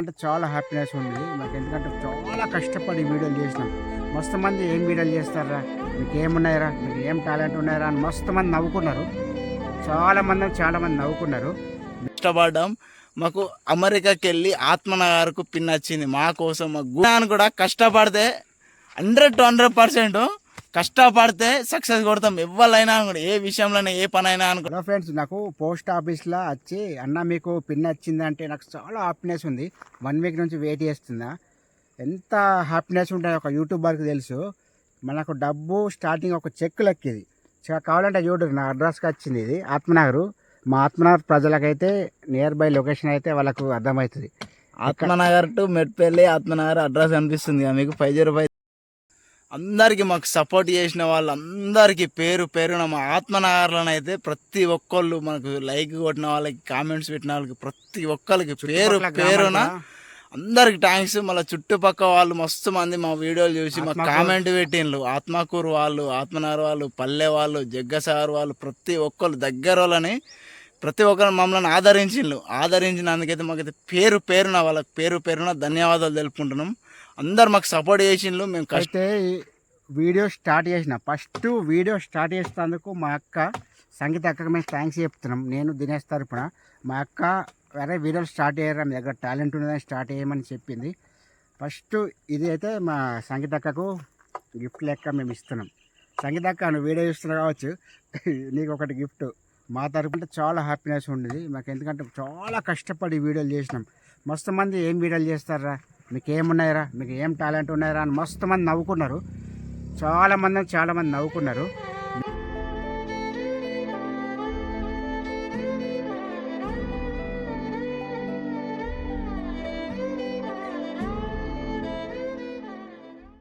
అంటే చాలా హ్యాపీనెస్ ఉంది మాకు. ఎందుకంటే చాలా కష్టపడి వీడియోలు చేసినాం. మస్తు మంది ఏం వీడియోలు చేస్తారా, మీకు ఏమున్నాయరా, మీకు ఏం టాలెంట్ ఉన్నాయరా అని మస్తు మంది నవ్వుకున్నారు. చాలా మంది నవ్వుకున్నారు. కష్టపడ్డాం. మాకు అమెరికాకి వెళ్ళి ఆత్మనగర్కు పిన్ వచ్చింది మా కోసం. మా గుణాన్ని కూడా కష్టపడితే 100% కష్టపడితే సక్సెస్ కొడతాం. ఎవరైనా కూడా ఏ విషయంలోనే ఏ పని అయినా అనుకో. హలో ఫ్రెండ్స్, నాకు పోస్ట్ ఆఫీస్లో వచ్చి అన్న మీకు పిన్ వచ్చిందంటే నాకు చాలా హ్యాపీనెస్ ఉంది. 1 వీక్ నుంచి వెయిట్ చేస్తున్నా. ఎంత హ్యాపీనెస్ ఉంటుంది ఒక యూట్యూబర్కి తెలుసు. మనకు డబ్బు స్టార్టింగ్ ఒక చెక్ లెక్కిది. కావాలంటే చూడరు, నా అడ్రస్కి వచ్చింది. ఇది ఆత్మనగర్. మా ఆత్మనగర్ ప్రజలకైతే నియర్ బై లొకేషన్ అయితే వాళ్ళకు అర్థమవుతుంది. ఆత్మనగర్ టు మెట్పల్లి ఆత్మనగర్ అడ్రస్ అనిపిస్తుంది మీకు 505. అందరికీ మాకు సపోర్ట్ చేసిన వాళ్ళందరికీ పేరు పేరున మా ఆత్మనగర్లోనే అయితే ప్రతి ఒక్కళ్ళు మనకు లైక్ కొట్టిన వాళ్ళకి, కామెంట్స్ పెట్టిన వాళ్ళకి, ప్రతి ఒక్కరికి పేరు పేరున అందరికి థ్యాంక్స్. మళ్ళీ చుట్టుపక్కల వాళ్ళు మస్తు మంది మా వీడియోలు చూసి మాకు కామెంట్ పెట్టిండ్రు. ఆత్మకూరు వాళ్ళు, ఆత్మనగర్ వాళ్ళు, పల్లె వాళ్ళు, జగ్గసార్ వాళ్ళు, ప్రతి ఒక్కరు దగ్గర వాళ్ళని ప్రతి ఒక్కరు మమ్మల్ని ఆదరించినందుకైతే మాకైతే పేరు పేరున వాళ్ళకి పేరు పేరున ధన్యవాదాలు తెలుపుకుంటున్నాం. అందరు మాకు సపోర్ట్ చేసిండ్రు. మేము అయితే వీడియో స్టార్ట్ చేసిన ఫస్ట్ వీడియో స్టార్ట్ చేసినందుకు మా అక్క సంగీత అక్కకి మేము థ్యాంక్స్ చెప్తున్నాం. నేను దినేష్ తరపున మా అక్క వేరే వీడియోలు స్టార్ట్ చేయరా, మీ దగ్గర టాలెంట్ ఉన్నదని స్టార్ట్ చేయమని చెప్పింది. ఫస్ట్ ఇది అయితే మా సంగీత అక్కకు గిఫ్ట్ లెక్క మేము ఇస్తున్నాం. సంగీత అక్క, నువ్వు వీడియో చూస్తున్నావు కావచ్చు, నీకు ఒకటి గిఫ్ట్ మా తరపున. చాలా హ్యాపీనెస్ ఉండేది మాకు. ఎందుకంటే చాలా కష్టపడి వీడియోలు చేసినాం. మస్తు మంది ఏం వీడియోలు చేస్తారా, మీకు ఏమున్నాయరా, మీకు ఏం టాలెంట్ ఉన్నాయరా అని మస్తు మంది నవ్వుకున్నారు. చాలా మంది నవ్వుకున్నారు.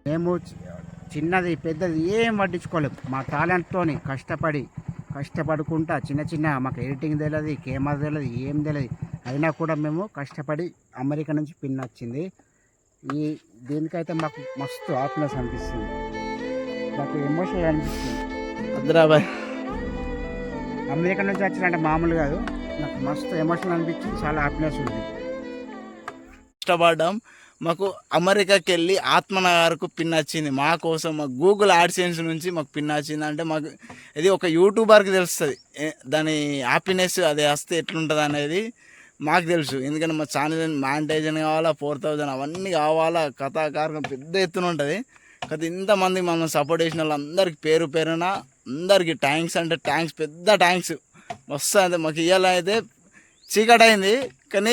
మేము చిన్నది పెద్దది ఏం పట్టించుకోలేము. మా టాలెంట్తో కష్టపడుకుంటా చిన్న మాకు ఎడిటింగ్ తెలియదు, కెమెరా తెలియదు, ఏం తెలియదు. అయినా కూడా మేము కష్టపడి అమెరికా నుంచి పిన్ వచ్చింది. దీనికైతే మాకు మస్తు హ్యాపీనెస్ అనిపిస్తుంది, మాకు ఎమోషనల్ అనిపిస్తుంది. హైదరాబాద్ అమెరికా నుంచి వచ్చినంటే మామూలు కాదు. నాకు మస్తు ఎమోషనల్ అనిపించింది, చాలా హ్యాపీనెస్ ఉంది. కష్టపడ్డాం. మాకు అమెరికాకి వెళ్ళి ఆత్మనగర్కు పిన్ వచ్చింది మా కోసం. మాకు గూగుల్ యాడ్సెన్స్ నుంచి మాకు పిన్ వచ్చింది అంటే మాకు ఇది ఒక యూట్యూబర్కి తెలుస్తుంది దాని హ్యాపీనెస్. అది వస్తే ఎట్లుంటుంది అనేది మాకు తెలుసు. ఎందుకంటే మా ఛానల్ మానిటైజేషన్ కావాలా, 4000 అవన్నీ కావాలా, కథాకారం పెద్ద ఎత్తున ఉంటుంది కదా. ఇంతమంది మనం సపోర్ట్ చేసిన వాళ్ళందరికీ పేరు పేరున అందరికీ థ్యాంక్స్ అంటే థ్యాంక్స్, పెద్ద థ్యాంక్స్. మస్తు అయితే మాకు ఇవాళ అయితే చీకటి అయింది కానీ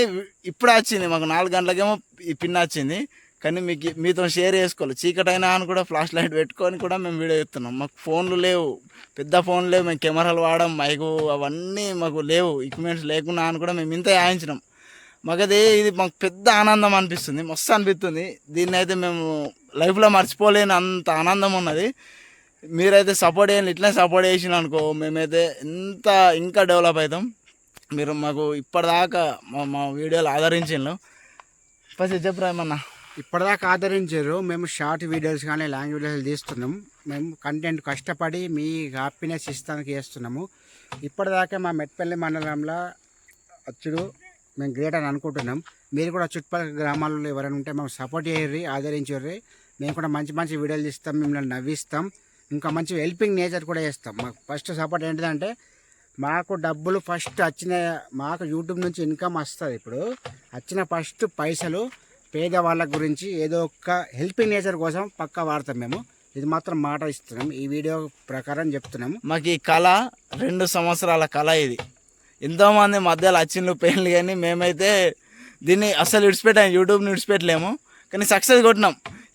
ఇప్పుడు వచ్చింది మాకు 4 గంటలకేమో ఈ పిన్ వచ్చింది. కానీ మీతో షేర్ చేసుకోవాలి. చీకటి అయినా అని కూడా ఫ్లాష్ లైట్ పెట్టుకొని కూడా మేము వీడియో చేస్తున్నాం. మాకు ఫోన్లు లేవు, పెద్ద ఫోన్లు లేవు, మేము కెమెరాలు వాడడం, మైకు అవన్నీ మాకు లేవు. ఎక్విప్మెంట్స్ లేకున్నా అని కూడా మేము ఇంత యాయించినాం. మాకది ఇది మాకు పెద్ద ఆనందం అనిపిస్తుంది, మస్తు అనిపిస్తుంది. దీన్ని అయితే మేము లైఫ్లో మర్చిపోలేని అంత ఆనందం ఉన్నది. మీరైతే సపోర్ట్ చేయండి, ఇట్లనే సపోర్ట్ చేసిన అనుకో మేమైతే ఇంకా డెవలప్ అవుతాం. మీరు మాకు ఇప్పటిదాకా మా వీడియోలు ఆదరించారు. ఫస్ట్ చెప్పరా ఏమన్నా? ఇప్పటిదాకా ఆదరించారు. మేము షార్ట్ వీడియోస్ కానీ లాంగ్ వీడియోస్ తీస్తున్నాం. మేము కంటెంట్ కష్టపడి మీ హ్యాపీనెస్ ఇస్తానికి చేస్తున్నాము. ఇప్పటిదాకా మా మెట్పల్లి మండలంలో వచ్చుడు మేము గ్రేట్ అని అనుకుంటున్నాం. మీరు కూడా చుట్టుపక్కల గ్రామాలలో ఎవరైనా ఉంటే మేము సపోర్ట్ చేయర్రి, ఆదరించర్రి. మేము కూడా మంచి వీడియోలు తీస్తాం, మిమ్మల్ని నవ్విస్తాం, ఇంకా మంచి హెల్పింగ్ నేచర్ కూడా చేస్తాం. మాకు ఫస్ట్ సపోర్ట్ ఏంటిదంటే మాకు డబ్బులు ఫస్ట్ మాకు యూట్యూబ్ నుంచి ఇన్కమ్ వస్తుంది. ఇప్పుడు వచ్చిన ఫస్ట్ పైసలు పేదవాళ్ళ గురించి ఏదో ఒక హెల్పింగ్ నేచర్ కోసం పక్కా వాడతాం మేము. ఇది మాత్రం మాట ఇస్తున్నాం, ఈ వీడియో ప్రకారం చెప్తున్నాము. మాకు ఈ కళ 2 సంవత్సరాల కళ. ఇది ఎంతోమంది మధ్యలో వచ్చిండ్రు పెయిన్లు, కానీ మేమైతే దీన్ని అస్సలు విడిచిపెట్టాము, యూట్యూబ్ని విడిచిపెట్టలేము. కానీ సక్సెస్ కొట్టినాం.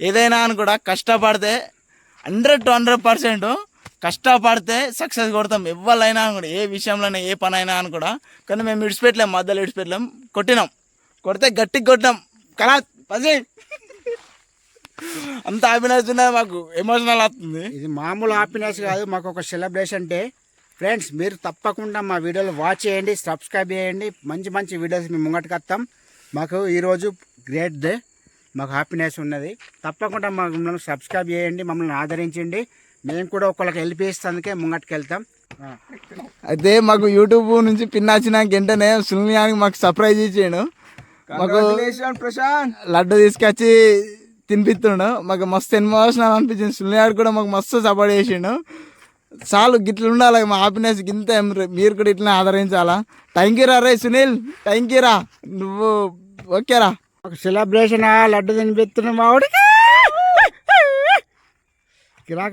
ఏదైనా అని కూడా కష్టపడితే 100% కష్టపడితే సక్సెస్ కొడతాం. ఎవరైనా కూడా ఏ విషయంలోనే ఏ పని అయినా అని కూడా. కానీ మేము విడిచిపెట్టలేము, మధ్యలో విడిచిపెట్టలేము, కొడితే గట్టిగా కొట్టినాం. కళ పసి అంత హ్యాపీనెస్ ఉన్నది, మాకు ఎమోషనల్ అవుతుంది. ఇది మామూలు హ్యాపీనెస్ కాదు, మాకు ఒక సెలబ్రేషన్ డే. ఫ్రెండ్స్, మీరు తప్పకుండా మా వీడియోలు వాచ్ చేయండి, సబ్స్క్రైబ్ చేయండి. మంచి వీడియోస్ మేము ముంగటికి వస్తాం. మాకు ఈరోజు గ్రేట్ డే, మాకు హ్యాపీనెస్ ఉన్నది. తప్పకుండా మమ్మల్ని సబ్స్క్రైబ్ చేయండి, మమ్మల్ని ఆదరించండి. మేము కూడా ఒకళ్ళకి హెల్ప్ చేస్తానికే ముంగటికి వెళ్తాం. అయితే మాకు యూట్యూబ్ నుంచి పిన్ వచ్చినాక వెంటనే సుల్యానికి మాకు సర్ప్రైజ్ ఇచ్చాడు. మాకు ప్రశాంత్ లడ్డు తీసుకొచ్చి తినిపిస్తుండు. మాకు మస్తు ఎమోషనల్ అనిపించింది. సునీల్ కూడా మాకు మస్తు సపోర్ట్ చేసిండు. చాలు గిట్ల ఉండాలి మా హ్యాపీనెస్ గింత. మీరు కూడా ఇట్లా ఆదరించాలా. థ్యాంక్ యూ రా రే సునీల్, థ్యాంక్ యూ రా. నువ్వు ఓకేరా. ఒక సెలబ్రేషన్ లడ్డు తినిపిస్తున్నాం మా వాడికి ఇలా